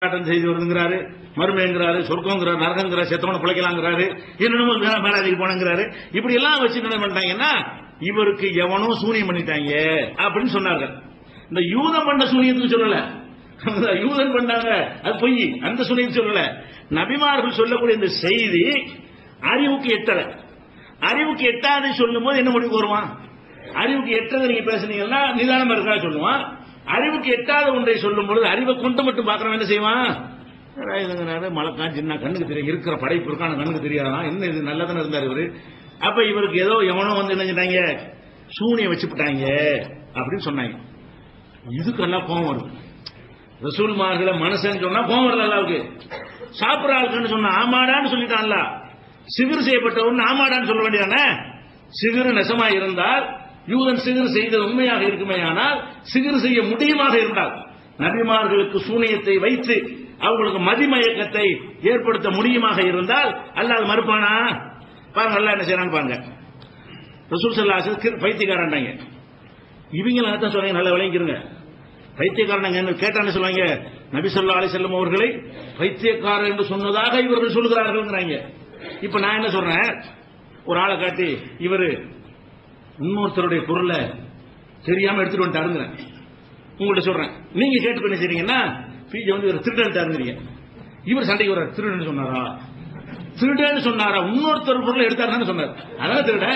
செய்து வருங்கிறாரு, மறுமைங்கிறாரு, சொர்க்கங்கிறாரு, நரகங்கிறாரு, செத்தவன பிழைக்கலாங்கிறாரு, என்னென்னமோ மேலாதிக்கு போனங்கிறாரு. இப்படி எல்லாம் வச்சு என்ன பண்ணிட்டாங்கன்னா இவருக்கு எவனோ சூனியம் பண்ணிட்டாங்க அப்படின்னு சொன்னார்கள். இந்த யூதம் பண்ண சூனியத்துக்கு சொல்லல, யூதன் பண்ணாங்க அது பொய், அந்த சூனியத்துக்கு சொல்லல. நபிமார்கள் சொல்லக்கூடிய இந்த செய்தி அறிவுக்கு எட்டல. அறிவுக்கு எட்டாதை சொல்லும் போது என்ன முடிவுக்கு வருவான்? அறிவுக்கு எட்டதை நீங்க பேசுனீங்கன்னா நிதானமா இருக்கா சொல்லுவான். அறிவுக்கு எட்டாத ஒன்றை சொல்லும் பொழுது அறிவை கொண்டு மட்டும் பாக்குறவன் என்ன செய்வான்? மழைக்கான் சின்ன கண்ணுக்கு தெரியும், இருக்கிற படைப்பு இருக்கான கண்ணுக்கு தெரியாதான், என்ன இது நல்லதானே இருந்தார் இவரு. அப்ப இவருக்கு ஏதோ எவனோ வந்து என்ன செஞ்சாங்க, சூனியம் வச்சுட்டாங்க அப்படின்னு சொன்னாங்க. இதுக்கெல்லாம் கோபம் வருது. ரசூல்மார்களை மனசன்னு சொன்னா கோபம் வருது அல்லாவுக்கு. சாப்பிட்ற ஆளுக்குன்னு சொன்னா ஆமாடான்னு சொல்லிட்டான்ல. சிகிர் செய்யப்பட்டவன் ஆமாடான்னு சொல்ல வேண்டியதானே. சிகிர் நெசமா இருந்தால், யூதன் சிகிர் செய்தது உண்மையாக இருக்குமே, ஆனால் சிகிர் செய்ய முடியுமாக இருந்தால், நபிமார்களுக்கு சூனியத்தை வைத்து அவங்களுக்கு மதிமயக்கத்தை ஏற்படுத்த முடியுமாக இருந்தால் அல்லாஹ் மறுப்பானா? பாருங்க அல்லாஹ் என்ன செய்யறான்னு பாருங்க. ரசூல் ஸல்லல்லாஹு அலைஹி வஸல்லம் பைத்தியக்காரன்டாங்க. இவங்க அதான் சொல்றாங்க, நல்லா விளங்கிருங்க. பைத்தியக்காரன் கேட்டான்னு சொல்லுவாங்க, நபி ஸல்லல்லாஹு அலைஹி வஸல்லம் அவர்களை பைத்தியக்காரர் என்று சொன்னதாக இவர்கள் சொல்லுகிறார்கள். இப்ப நான் என்ன சொல்றேன், ஒரு ஆளை காட்டி இவரு இன்னொருத்தருடைய பொருளை தெரியாம எடுத்துட்டு வந்துட்டாருங்க உங்கள்ட்ட சொல்றேன். நீங்க கேட்டு பண்ணி செய்றீங்கன்னா பிஜே வந்து இவர் திருடன்ட்டாருங்கிறீங்க. இவர் சண்டைக்கு வர்றாரு, திருடன்னு சொன்னாரா, திருடன்னு சொன்னாரா, இன்னொருத்தர் பொருளை எடுத்தாருன்னு சொன்னார், அதான் திருட.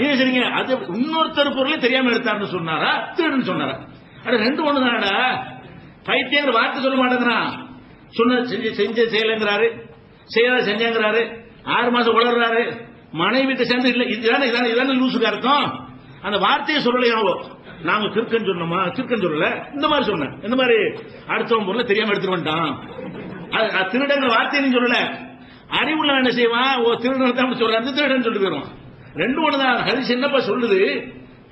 ஏன் சரிங்க, அது இன்னொருத்தர் பொருளை தெரியாம எடுத்தாருன்னு சொன்னாரா, திருடன்னு சொன்னாரா? அது ரெண்டு ஒண்ணு தானடா. பைத்தியங்கிற வார்த்தை சொல்ல மாட்டேங்கிறான். சொன்ன செஞ்ச செய்யலைங்கிறாரு, செய்யாத செஞ்சாங்கிறாரு, 6 மாசம் வளர்றாரு, மனைவிட்ட சேர்ந்து இல்ல, இதுதானே லூசுக்கு அர்த்தம். அந்த வார்த்தையை சொல்லலையாவோ, நாங்க கிறுக்கன் சொன்னோமா, கிறுக்கன் சொல்லல, இந்த மாதிரி சொன்னேன். இந்த மாதிரி அடுத்தவன் பொருளை தெரியாம எடுத்துட்டு வந்துட்டான், திருடங்கிற வார்த்தையை நீ சொல்லல. அறிவுள்ள என்ன செய்வான், ஓ திருடன் தான் சொல்ற, அந்த திருடன் சொல்லி போயிடும். ரெண்டு ஒண்ணுதான். ஹதீஸ் என்னப்பா சொல்லுது,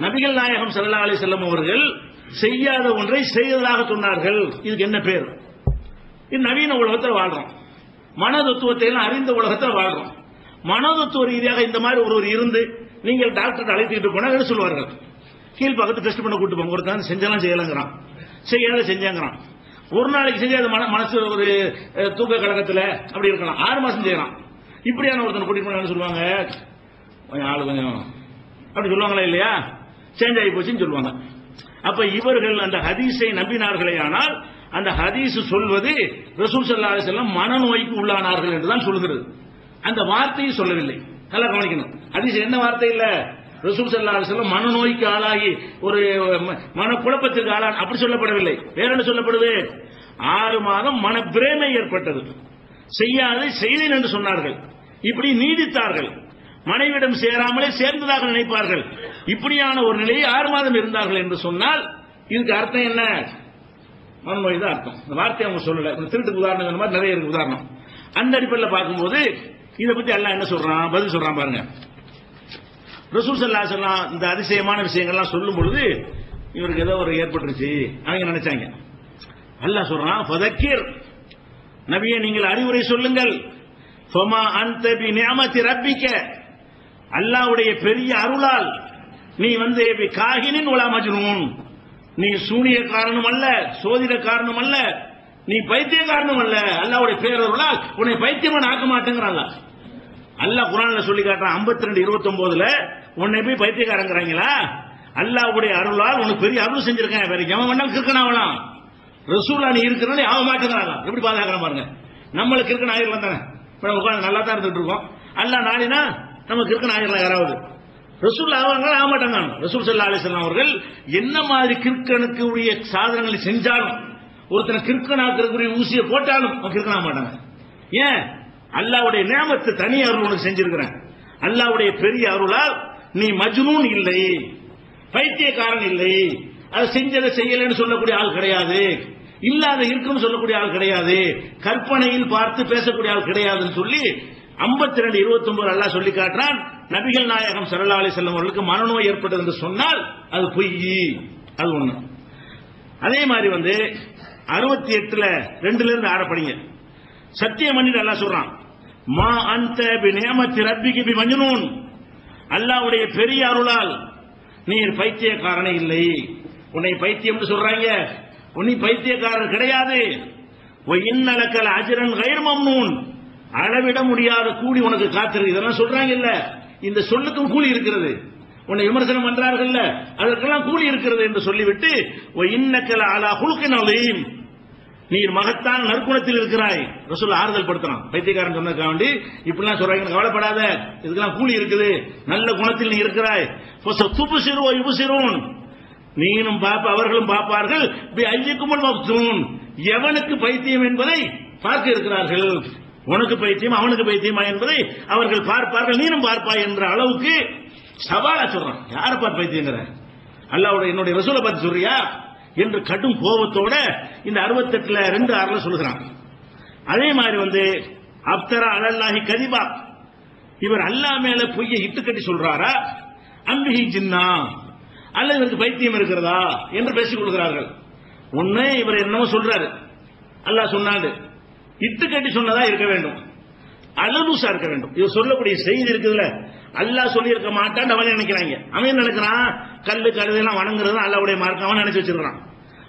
நபிகள் நாயகம் ஸல்லல்லாஹு அலைஹி வஸல்லம் அவர்கள் செய்யாத ஒன்றை செய்ததாக சொன்னார்கள். இதுக்கு என்ன பேர்? இது நவீன உலகத்தில் வாழ்றோம், மனதத்துவத்தை எல்லாம் அறிந்த உலகத்தில் வாழ்றோம். மனோதத்துவ ரீதியாக இந்த மாதிரி ஒருவர் இருந்து நீங்கள் டாக்டர் அழைத்துட்டு போனா என்ன சொல்லுவார்கள்? கீழ் பக்கத்து டெஸ்ட் பண்ண கூட்டு போங்க, ஒருத்தன் செஞ்சலாம் செய்யலங்கிறான், செய்யாத செஞ்சாங்கிறான். ஒரு நாளைக்கு செஞ்சாத மனசு ஒரு தூக்க கழகத்தில் அப்படி இருக்கலாம், 6 மாசம் செய்யலாம். இப்படியான ஒருத்தனை கூட்டிட்டு போனா சொல்லுவாங்க, கொஞ்சம் ஆளு கொஞ்சம் அப்படி சொல்லுவாங்களா இல்லையா, சேஞ்ச் ஆகி போச்சுன்னு சொல்லுவாங்க. அப்ப இவர்கள் அந்த ஹதீஸை நம்பினார்களே, ஆனால் அந்த ஹதீஸ் சொல்வது ரசூல் ஸல்லல்லாஹு அலைஹி வஸல்லம் மனநோய்க்கு உள்ளானார்கள் என்றுதான் சொல்கிறது. அந்த வார்த்தையை சொல்லவில்லை. நல்லா கவனிக்கணும். ஹதீஸ் என்ன வார்த்தை இல்ல, ரசூல் ஸல்லல்லாஹு அலைஹி வஸல்லம் மனநோய்க்கு ஆளாகி ஒரு மனக்குழப்பத்திற்கு ஆளான அப்படி சொல்லப்படவில்லை. வேற என்ன சொல்லப்படுது? 6 மாதம் மனப்பிரேமை ஏற்பட்டது, செய்யாத செய்தேன் என்று சொன்னார்கள், இப்படி நீடித்தார்கள், மனைவிடம் சேராமலே சேர்ந்ததாக நினைப்பார்கள். இப்படியான ஒரு நிலையை 6 மாதம் இருந்தார்கள் என்று சொன்னால் இதுக்கு அர்த்தம் என்ன? மனநோய் தான் அர்த்தம். இந்த வார்த்தையை அவங்க சொல்லல. திருட்டுக்கு உதாரணம் மாதிரி நிறைய இருக்கு உதாரணம். அந்த அடிப்படையில் பார்க்கும்போது இதை பத்தி அல்லாஹ் என்ன சொல்றான், பதில் சொல்றான் பாருங்க. ரசூல் ஸல்லல்லாஹு அலைஹி வஸல்லம் இந்த அதிசயமான விஷயங்கள்லாம் சொல்லும் பொழுது இவருக்கு ஏதோ ஒரு ஏற்பட்டுருச்சு அவங்க நினைச்சாங்க. அல்லாஹ் சொல்றான், ஃபதக்கிர், நபியே நீங்கள் அறிவுரை சொல்லுங்கள், ஃபமா அன்த பி நிஅமத்தி ரப்பிக, அல்லாஹ்வுடைய பெரிய அருளால் நீ வந்து காஹினின் வலா மஜ்னூன், நீ சூனிய காரணம் அல்ல, சோதிட காரணம் அல்ல, நீ பைத்திய காரணம் அல்ல, அல்லாஹ்வுடைய பேரருளால் உன்னை பைத்தியமான ஆக்க மாட்டேங்கிறான். அல்லாஹ் குர்ஆன்ல சொல்லி காட்டுறான் 52:29 உன்னை போய் பைத்தியக்காரங்கிறாங்களா, அல்லாஹ்வுடைய அருளால் உனக்கு பெரிய அருள் செஞ்சிருக்கேன், வேற எவன் வேணாலும் கிறுக்கனாவலாம், ரசூலா நீ இருக்கிறனால ஆக மாட்டேங்கிறாங்க. எப்படி பாதுகாக்கிறோம் பாருங்க. நம்மளுக்கு கிறுக்கன் ஆயிரலாம் தானே, இப்ப நம்ம உட்கார்ந்து நல்லா தான் இருந்துட்டு இருக்கோம். அல்லாஹ் நாடினா நம்ம கிறுக்கன் ஆயிரலாம் யாராவது, ரசூல் அவங்க ஆக மாட்டாங்க. ரசூல் ஸல்லல்லாஹு அலைஹி வஸல்லம் அவர்கள் என்ன மாதிரி கிறுக்கனுக்கு உரிய சாதனங்களை செஞ்சாலும், ஒருத்தனை கிறுக்கனாக்குறதுக்குரிய ஊசியை போட்டாலும் கிறுக்கனா மாட்டாங்க. ஏன்? அல்லாஹ்வுடைய நியமத்து தனி அருள் உனக்கு செஞ்சிருக்கிறேன், அல்லாஹ்வுடைய பெரிய அருளால் நீ மஜ்னூன் இல்லை, பைத்தியக்காரன் இல்லை, அதை செஞ்சதை செய்யலன்னு சொல்லக்கூடிய ஆள் கிடையாது, இல்லாத இருக்கும் சொல்லக்கூடிய ஆள் கிடையாது, கற்பனையில் பார்த்து பேசக்கூடிய ஆள் கிடையாதுன்னு சொல்லி 52:29 அல்லாஹ் சொல்லி காட்டுறான். நபிகள் நாயகம் ஸல்லல்லாஹு அலைஹி வஸல்லம் அவர்களுக்கு மனநோய் ஏற்பட்டது என்று சொன்னால் அது பொய், அது ஒண்ணு. அதே மாதிரி வந்து 68 2 ஆரப்படிங்க, சத்தியம் பண்ணி அல்லாஹ் சொல்றான், மா அன்த பி நிஅமத்தி ரப்பிக பி மஜ்னூன், அல்லாஹ்வுடைய பெரிய அருளால் நீ பைத்தியக்காரனே இல்லை. உன்னை பைத்தியம் சொல்றாங்க, உன்னை பைத்தியக்காரர் கிடையாது, இன்னலக்கல் அஜ்ரன் கைர் மம்னூன், அளவிட முடியாத கூலி உனக்கு காத்திருக்கு. இதெல்லாம் சொல்றாங்க இல்ல, இந்த சொல்லுக்கும் கூலி இருக்கிறது. உன்னை விமர்சனம் பண்றார்கள், அதற்கெல்லாம் கூலி இருக்கிறது என்று சொல்லிவிட்டு இன்னக்கல் அலா குல்கின் அலீம், நீர் மகத்தான நற்குணத்தில் இருக்கிறாய். ரசூல் ஆறுதல் படுத்தணும். பைத்தியக்காரன் சொன்னதுக்காக வேண்டி இப்படிலாம் சொல்றாங்க, கவலைப்படாத, இதுக்கெல்லாம் கூலி இருக்குது, நல்ல குணத்தில் நீ இருக்கிறாய். நீனும் பாப்ப, அவர்களும் பார்ப்பார்கள். எவனுக்கு பைத்தியம் என்பதை பார்க்க இருக்கிறார்கள். உனக்கு பைத்தியம் அவனுக்கு பைத்தியமா என்பதை அவர்கள் பார்ப்பார்கள், நீனும் பார்ப்பாய் என்ற அளவுக்கு சவாலா சொல்றான். யாரை பார்த்து பைத்தியங்கிற? அல்லாஹ்வுடைய என்னுடைய ரசூலை பார்த்து சொல்றியா என்று கடும் கோபத்தோட இந்த 68ல 2:6 சொல்லுகிறான். அதே மாதிரி அப்தரா அலல்லாஹி கதிபா, இவர் அல்லாஹ் மேல பொய்யை இட்டுக்கட்டி சொல்றாரா, அம்பிஹி ஜின்னா, அல்லது இவருக்கு பைத்தியம் இருக்கிறதா என்று பேசிக் கொள்கிறார்கள். ஒண்ணு இவர் என்னமோ சொல்றாரு, அல்லாஹ் சொன்னாரு, இட்டுக்கட்டி சொன்னதா இருக்க வேண்டும், அலலூசா இருக்க வேண்டும். இவர் சொல்லக்கூடிய செய்தி இருக்குதுல்ல, அல்லாஹ் சொல்லி இருக்க மாட்டான்னு அவன் நினைக்கிறாங்க. அவன் நினைக்கிறான் கல்லு கழுதெல்லாம் வணங்குறது அல்லாஹ்வுடைய மார்க்கம், அவன் நினைச்சு வச்சிருக்கான்.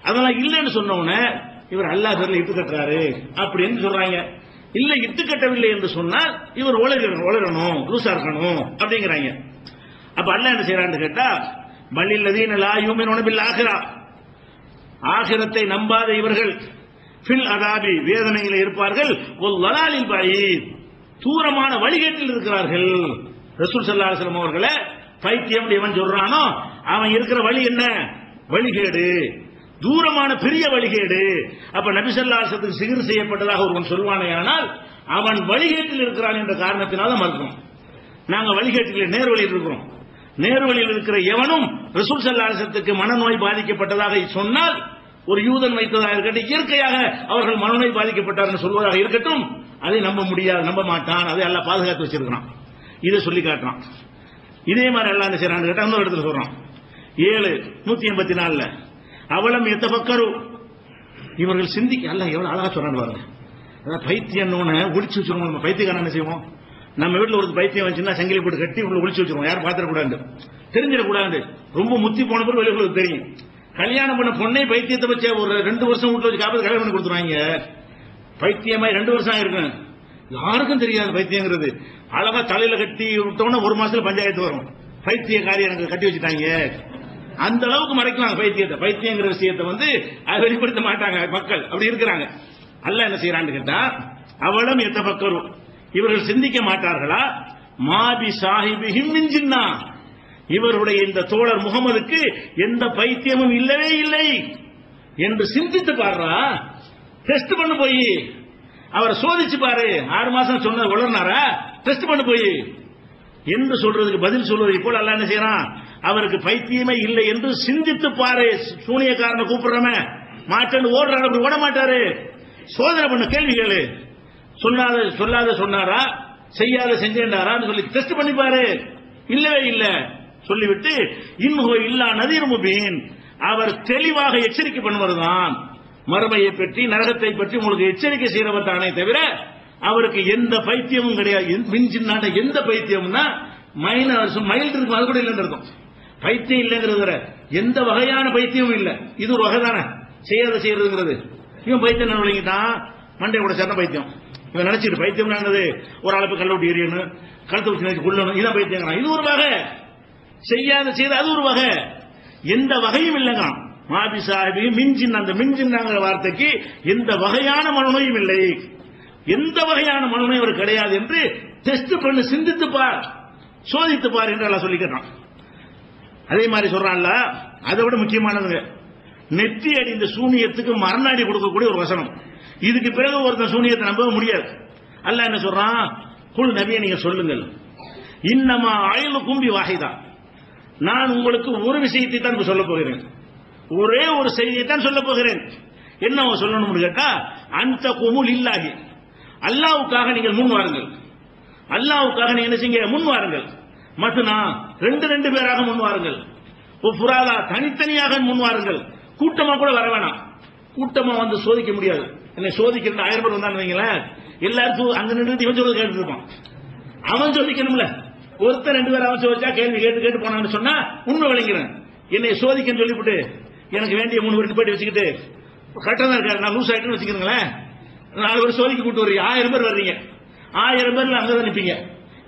அதெல்லாம் இல்லைன்னு சொன்னவன இவர் அல்லாஹ் பேர்ல இட்டு கட்டுறாரு அப்படின்னு சொல்றாங்க. இல்ல இட்டு கட்டவில்லை என்று சொன்னால் இவர் உளரணும், லூசா இருக்கணும் அப்படிங்கிறாங்க. அப்ப அல்லாஹ் என்ன செய்யறான்னு கேட்டா, பல்லில்லதீன லா யூமினூன பில் ஆகிரா, ஆகிரத்தை நம்பாத இவர்கள் ஃபில் அதாபி, வேதனையில் இருப்பார்கள், ஒல் வலாலில் பஈத், தூரமான வழிகேட்டில் இருக்கிறார்கள். ரசூல் ஸல்லல்லாஹு அலைஹி வஸல்லம் அவர்களை பைத்தியம் எவன் சொல்றானோ அவன் இருக்கிற வழி என்ன? வழிகேடு, தூரமான பெரிய வழிகேடு. அப்ப நபி ஸல்லல்லாஹு அலைஹி வஸல்லத்துக்கு சிகிர் செய்யப்பட்டதாக ஒருவன் சொல்வானேயானால் அவன் வழிகேட்டில் இருக்கிறான் என்ற காரணத்தினால மறுக்கிறோம். நாங்க வழிகேட்டில் நேர்வழியில் இருக்கிறோம். நேர்வழியில் இருக்கிற எவனும் ரசூல் ஸல்லல்லாஹு அலைஹி வஸல்லத்துக்கு மனநோய் பாதிக்கப்பட்டதாக சொன்னால், ஒரு யூதன் வைத்ததாக இருக்கட்டும், இயற்கையாக அவர்கள் மனநோய் பாதிக்கப்பட்டார்கள் சொல்வதாக இருக்கட்டும், அதை நம்ப முடியாது, நம்ப மாட்டான். அதை எல்லாம் பாதுகாத்து வச்சிருக்கிறான். இதை சொல்லி காட்டுறான். இதே மாதிரி எல்லாம் என்ன செய்யறான்னு கேட்டா இன்னொரு இடத்துல சொல்றான். 7:184 அவலம் எத்தபக்கரு, இவர்கள் சிந்திக்க. அல்ல எவ்வளவு அழகா சொல்றான்னு பாருங்க. பைத்தியம் ஒளிச்சு வச்சிருவோம். பைத்தியக்காரன் என்ன செய்வோம், நம்ம வீட்டில் ஒரு பைத்தியம் வச்சுன்னா சங்கிலி போட்டு கட்டி உள்ள ஒளிச்சு வச்சிருவோம், யாரும் பாத்திரக்கூடாது, தெரிஞ்சிடக்கூடாது. ரொம்ப முத்தி போன பிறகு வெளியுறவு தெரியும். கல்யாணம் பண்ண பொண்ணை பைத்தியத்தை வச்ச ஒரு 2 வருஷம் வீட்டுல வச்சு காப்பது கல்யாணம் பண்ணி கொடுத்துருவாங்க. பைத்தியமாய் 2 வருஷம் இருக்கும், யாருக்கும் தெரியாது பைத்தியங்கிறது. அழகா தலையில கட்டி விட்டோம்னா 1 மாசத்துல பஞ்சாயத்து வரும், பைத்தியக்காரி எனக்கு கட்டி வச்சுட்டாங்க. அந்த அளவுக்கு மறைக்கலாம் பைத்தியத்தை. பைத்தியங்கிற விஷயத்தை அதை வெளிப்படுத்த மாட்டாங்க மக்கள், அப்படி இருக்கிறாங்க. அல்லாஹ் என்ன செய்யறான்னு கேட்டா, அவளும் எத்தபக்கரு, இவர்கள் சிந்திக்க மாட்டார்களா, மாபி சாஹிபிஹிம் மின் ஜின்னா, இவருடைய இந்த தோழர் முகமதுக்கு எந்த பைத்தியமும் இல்லவே இல்லை என்று சிந்தித்து பாருடா. டெஸ்ட் பண்ணு போய் அவரை சோதிச்சு பாரு. 6 மாசம் சொன்னது வளர்னாரா, டெஸ்ட் பண்ணு போய் என்று சொல்றதுக்கு பதில் சொல்வது போல அல்லாஹ் என்ன செய்யறான், அவருக்கு பைத்தியமே இல்லை என்று சிந்தித்து பாரு. சூனியக்காரனை கூப்பிடுறமே மாட்டேன்னு ஓடுறாரு, அப்படி ஓட மாட்டாரு. சோதனை பண்ண கேள்வி கேளு. சொல்லாத சொன்னாரா, செய்யாத செஞ்சேன்டாரான்னு சொல்லி டெஸ்ட் பண்ணி பாரு. இல்லவே இல்லை சொல்லிவிட்டு இன்னும் இல்லா நதீர் முபீன், அவர் தெளிவாக எச்சரிக்கை பண்ணுவதுதான். மறுமையை பற்றி நரகத்தை பற்றி உங்களுக்கு எச்சரிக்கை செய்யறவர் தானே தவிர அவருக்கு எந்த பைத்தியமும் கிடையாது. மிஞ்சினாட்ட எந்த பைத்தியம்னா மைல்டு இருக்கும், அது கூட இல்லைன்னு இருக்கும். பைத்தியம் இல்லைங்கிறது எந்த வகையான பைத்தியமும் இல்லை. இது ஒரு வகை தானே செய்யாத செய்யறதுங்கிறது. இவன் பைத்தியம் விளங்கிட்டான், மண்டை கூட சேர்ந்த பைத்தியம். இவன் நினைச்சிட்டு பைத்தியம் ஒரு அளவுக்கு கல்ல விட்டு எரியணும், கழுத்து வச்சு கொள்ளணும், இதான் பைத்தியம். இது ஒரு வகை, செய்யாத செய்த அது ஒரு வகை. எந்த வகையும் இல்லைங்க. மாபி சாஹிபி மின்ஜின், அந்த மின்ஜின்னாங்கிற வார்த்தைக்கு எந்த வகையான மனநோயும் இல்லை, எந்த வகையான மனநோயும் அவர் கிடையாது என்று டெஸ்ட் பண்ணி சிந்தித்து பார், சோதித்து பார் என்று எல்லாம் சொல்லி கேட்டான். அதே மாதிரி சொல்றான்ல, அதை விட முக்கியமானதுங்க, நெத்தி அடிந்த சூனியத்துக்கு மரணாடி கொடுக்கக்கூடிய ஒரு வசனம். இதுக்கு பிறகு ஒருத்தன் சூனியத்தை நம்ப முடியாது. அல்லாஹ் என்ன சொல்றான், குல் நபியை நீங்க சொல்லுங்கள், இன்னமா அயலு கும்பி வாஹிதா, நான் உங்களுக்கு ஒரு விஷயத்தை தான் சொல்ல போகிறேன், ஒரே ஒரு செய்தியை தான் சொல்ல போகிறேன். என்ன சொல்லணும்னு கேட்டா, அந்த குமுல் இல்லாஹி, அல்லாஹ்வுக்காக நீங்கள் முன் வாருங்கள், அல்லாஹ்வுக்காக நீங்க என்ன செய்யுங்க, முன் வாருங்கள். மத்னா 2 பேராக முன் வாருங்கள், புராதா தனித்தனியாக முன் வாருங்கள், கூட்டமா கூட வர வேணாம். கூட்டமா சோதிக்க முடியாது. என்ன சோதிக்கிற 1000 பேர் வந்தான்னு வைங்களேன், எல்லாரும் அங்க நின்று இவன் சொல்றது கேட்டு இருப்பான். அவன் சோதிக்கணும்ல, ஒருத்தர் 2 பேர் அவன் சோதிச்சா கேள்வி கேட்டு போனான்னு சொன்னா உண்மை விளங்கிறேன். என்னை சோதிக்கன்னு சொல்லிவிட்டு எனக்கு வேண்டிய 3 பேருக்கு போயிட்டு வச்சுக்கிட்டு கரெக்டா தான் இருக்காரு, நான் லூஸ் ஆயிட்டுன்னு வச்சுக்கிறீங்களேன், 4 பேர் சோதிக்க கூட்டு வர்றீங்க, 1000 பேர் வர்றீங்க, 1000 பேர்ல அங்கதான் நிப்பீங்க,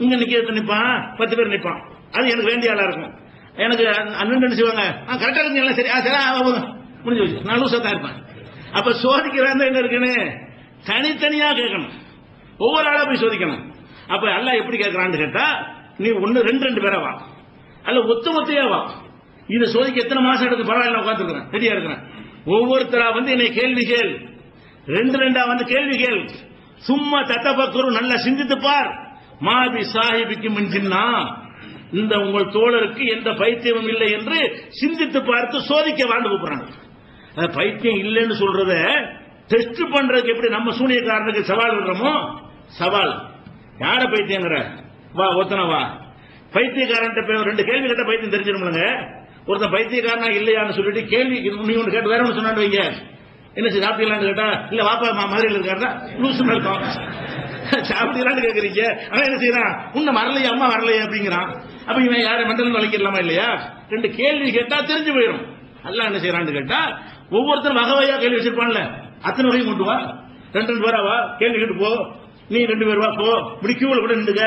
இங்க நிக்க நிப்பான் 10 பேர் நிப்பான். அது எனக்கு வேண்டிய ஆளா இருக்கும். எனக்கு அண்ணன் என்ன செய்வாங்க, கரெக்டா இருந்தீங்களா, சரி சரி முடிஞ்சு வச்சு நான் லூசா தான் இருப்பேன். அப்ப சோதிக்கிறான் என்ன இருக்குன்னு தனித்தனியா கேட்கணும், ஒவ்வொரு ஆளா போய் சோதிக்கணும். அப்ப அல்லாஹ் எப்படி கேட்கறான்னு கேட்டா, நீ ஒன்னு 2 பேரா வா, அல்ல ஒத்தையா வா. இதை சோதிக்க எத்தனை மாசம் எடுத்து பரவாயில்ல உட்காந்துருக்கிறேன், ரெடியா இருக்கிறேன். ஒவ்வொருத்தரா வந்து என்னை கேள்வி கேள், 2 வந்து கேள்வி கேள். சும்மா தத்தபக்குரு, நல்லா சிந்தித்து பார். மாபி சாஹிபிக்கு மின்சின்னா, இந்த உங்கள் தோழருக்கு எந்த பைத்தியமும் இல்லை என்று சிந்தித்து பார்த்து சோதிக்க வாழ்ந்து கூப்பிடுறாங்க. பைத்தியம் இல்லைன்னு சொல்றத டெஸ்ட் பண்றதுக்கு எப்படி நம்ம சூனியக்காரனுக்கு சவால் விடுறோமோ, சவால் யார பைத்தியங்கிற வா, ஒருத்தன வா. பைத்தியக்காரன் 2 கேள்வி கேட்ட பைத்தியம் தெரிஞ்சிருமில்ல. ஒருத்தன் பைத்தியக்காரனா இல்லையான்னு சொல்லிட்டு கேள்வி நீ ஒன்று கேட்டு வேற ஒன்று சொன்னான்னு வைங்க, என்ன சாப்பிடலான்னு கேட்டா, இல்ல வாப்பா மதுரையில் இருக்காருன்னா லூசுன்னு இருக்கும். சாப்பிடலான்னு கேட்கறீங்க, அவன் என்ன செய்யறான், உன்ன வரலையா அம்மா வரலையா அப்படிங்கிறான். அப்ப இவன் யாரை மண்டலம் வளைக்கலாமா இல்லையா? 2 கேள்வி கேட்டா தெரிஞ்சு போயிடும். அல்லாஹ் என்ன செய்யறான்னு கேட்டா, ஒவ்வொருத்தரும் வகை வகையா கேள்வி வச்சிருப்பான்ல, அத்தனை வகையும் கொண்டு வா. 2 பேரா வா, கேள்வி கேட்டு போ. நீ 2 பேர் வா, போ. இப்படி கியூல கூட நின்றுக்க.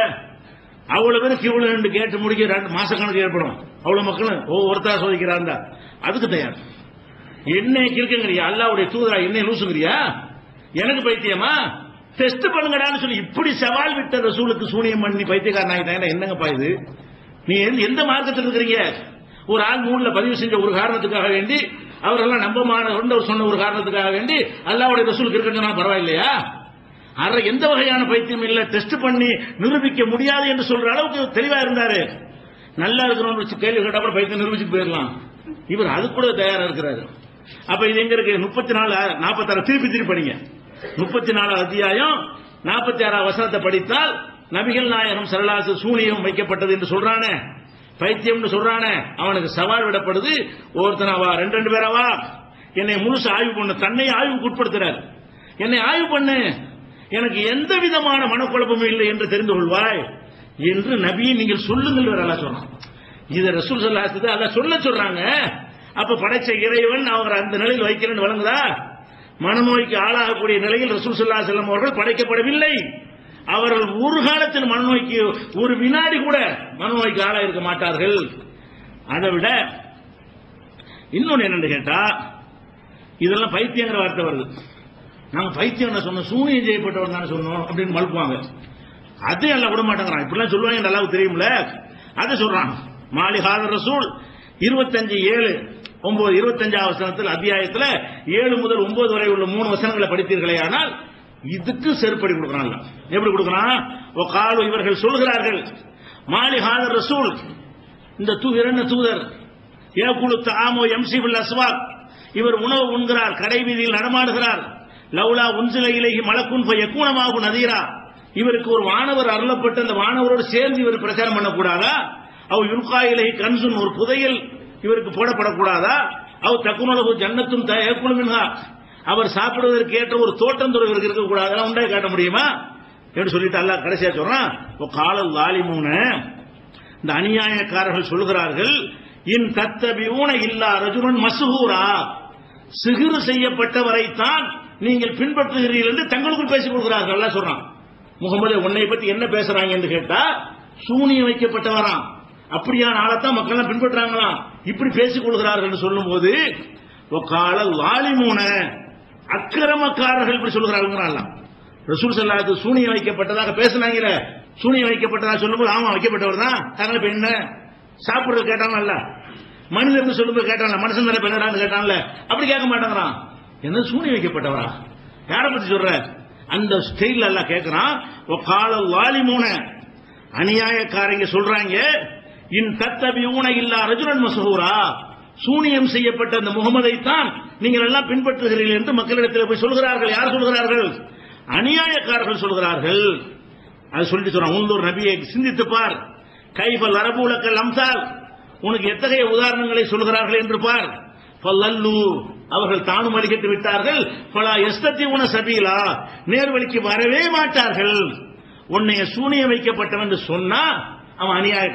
அவ்வளவு பேர் கியூல நின்று கேட்டு முடிக்க 2 மாச கணக்கு ஏற்படும். அவ்வளவு மக்களும் ஒவ்வொருத்தரா சோதிக்கிறாங்க. அதுக்கு தயார். என்னை கிறுக்குங்கிறியா, அல்லாஹ்வுடைய தூதரா என்னை லூசுங்கிறியா, எனக்கு பைத்தியமா, டெஸ்ட் பண்ணுங்கடான்னு சொல்லி இப்படி சவால் விட்ட ரசூலுக்கு சூனியம் பண்ணி பைத்தியக்காரன் ஆகிட்டாங்கன்னா என்னங்கப்பா இது? நீ எந்த மார்க்கத்தில் இருக்கிறீங்க? ஒரு ஆள் நூல்ல பதிவு செஞ்ச ஒரு காரணத்துக்காக வேண்டி, அவரெல்லாம் நம்பமான சொன்ன ஒரு காரணத்துக்காக வேண்டி அல்லாஹ்வுடைய ரசூலுக்கு இருக்கணும் பரவாயில்லையா? அற எந்த வகையான பைத்தியம் இல்ல, டெஸ்ட் பண்ணி நிரூபிக்க முடியாது என்று சொல்ற அளவுக்கு தெளிவா இருந்தாரு. நல்லா இருக்கணும் கேள்வி கேட்டா கூட பைத்தியம் நிரூபிச்சுட்டு போயிடலாம். இவர் அது கூட தயாரா இருக்கிறாரு. அப்ப இது எங்க இருக்கு? 34 46 திருப்பி படிங்க. 34 அத்தியாயம் 46 வசனத்தை படித்தால் நபிகள் நாயகம் ஸல்லல்லாஹு சூனியம் வைக்கப்பட்டது என்று சொல்றானே, பைத்தியம் சொல்றானே, அவனுக்கு சவால் விடப்படுது. ஒருத்தனவா 2 பேராவா, என்னை முழுசு ஆய்வு பண்ணு, தன்னை ஆய்வுக்கு உட்படுத்துறார். என்னை ஆய்வு பண்ணு, எனக்கு எந்த விதமான மனக்குழப்பமும் இல்லை என்று தெரிந்து கொள்வாய் என்று நபியை நீங்கள் சொல்லுங்கள் அல்லாஹ் சொன்னான். இதை ரசூல் ஸல்லல்லாஹு அலைஹி வஸல்லம் அல்லாஹ் சொல்ல சொல்றாங்க. அப்ப படைச்ச இறைவன் அவர் அந்த நிலையில் வைக்கிறேன்னு வழங்குதா? மனநோய்க்கு ஆளாகக்கூடிய நிலையில் ரசூல் ஸல்லல்லாஹு அலைஹி வஸல்லம் அவர்கள் படைக்கப்படவில்லை. அவர்கள் ஒரு காலத்தில் மனநோய்க்கு ஒரு வினாடி கூட மனநோய்க்கு ஆளாக இருக்க மாட்டார்கள். அதை விட இன்னொன்னு என்னன்னு கேட்டா, இதெல்லாம் பைத்தியங்கிற வார்த்தை வருது. நாங்க பைத்தியம் சொன்னோம், சூனியம் செய்யப்பட்டவர் தானே சொன்னோம் அப்படின்னு மழுப்புவாங்க. அதே எல்லாம் விட மாட்டேங்கிறான். இப்படிலாம் சொல்லுவாங்க, நல்லா தெரியும்ல. அதை சொல்றான். மாலிஹாத ரசூல் 25:7-9 வசனத்தில் அத்தியாயத்தில் 7 முதல் 9 வரை உள்ள 3 வசனங்களை படித்தீர்களே, ஆனால் இதுக்கு செருப்படி கொடுக்கிறான். எப்படி கொடுக்கிறான்? காலு இவர்கள் சொல்கிறார்கள், மாலிஹாத ரசூல், இந்த இரண்டு தூதர், ஏகுலு தஆமு யம்சி பில் அஸ்வாக், இவர் உணவு உண்கிறார், கடை வீதியில் நடமாடுகிறார். லவ்லா உன்சில இலைஹி மலக்குன் ஃபயகூன மாஹு நதீரா, இவருக்கு ஒரு வானவர் அருளப்பட்டு அந்த வானவரோடு சேர்ந்து இவர் பிரச்சாரம் பண்ணக்கூடாதா? அவ் யுல்கா இலைஹி கன்சுன், ஒரு புதையல் இவருக்கு போடப்படக்கூடாதா? அவ் தகுனலஹு ஜன்னத்துன் தயகுலு மின்ஹா, அவர் சாப்பிடுவதற்கு ஏற்ற ஒரு தோட்டம் இவருக்கு இருக்கக்கூடாது, உண்டே காட்ட முடியுமா என்று சொல்லிட்டு அல்லாஹ் கடைசியா சொல்றான். காலல் லாலிமூன, இந்த அநியாயக்காரர்கள் சொல்கிறார்கள், இன் தத்தபிஊன இல்லா ரஜுலன் மஸ்ஹூரா, சிகிறு செய்யப்பட்டவரைத்தான் நீங்கள் பின்பற்றுகிறீர்கள் என்று தங்களுக்குள் பேசிக் கொள்கிறார்கள். அல்லாஹ் சொல்றான், முகமது உன்னை பத்தி என்ன பேசுறாங்க என்று கேட்டா, சூனியம் வைக்கப்பட்டவராம், அப்படியான ஆளத்தான் மக்கள் பின்பற்றாங்களாம், இப்படி பேசிக் கொள்கிறார்கள் சொல்லும் போது, காலல் லாலிமூன, அக்கிரமக்காரர்கள் இப்படி சொல்கிறார்கள். ரசூல் ஸல்லல்லாஹு அலைஹி சூனியம் வைக்கப்பட்டதாக பேசினாங்களே, சூனியம் வைக்கப்பட்டதாக சொல்லும்போது ஆமா வைக்கப்பட்டவர் தான், அதனால இப்ப என்ன சாப்பிடுறது கேட்டாங்கல்ல, மனிதன் சொல்லும்போது கேட்டாங்க, மனுஷன் தானே பெண்ணான்னு கேட்டான்ல, அப்படி கேட்க மாட்டாங்கிறான். என்ன சூனியம் வைக்கப்பட்டவரா, யாரை பத்தி சொல்ற? அந்த ஸ்டைல் எல்லாம் கேட்கிறான். காலல் லாலிமூன, அநியாயக்காரங்க சொல்றாங்க, இன் தத்தபிஊன இல்லா ரஜுலன் மஸ்ஹூரா, சூனியம் செய்யப்பட்ட அந்த முகமதை தான் நீங்கள் எல்லாம் பின்பற்றுகிறீர்கள் என்று மக்களிடத்தில் போய் சொல்கிறார்கள். யார் சொல்கிறார்கள்? அநியாயக்காரர்கள் சொல்கிறார்கள். அது சொல்லிட்டு சொல்றான், உள்ளூர் நபியை சிந்தித்து பார், கைபல் அரபுலக்கல் அம்சால், உனக்கு எத்தகைய உதாரணங்களை சொல்கிறார்கள் என்று பார். பல்லல்லு, அவர்கள் தானும் வழிகட்டு விட்டார்கள். பலா எஸ்தத்திஉன சபீலா, நேர்வழிக்கு வரவே மாட்டார்கள். உன்னை சூனியம் வைக்கப்பட்டவன் என்று சொன்னா அவன் அநியாய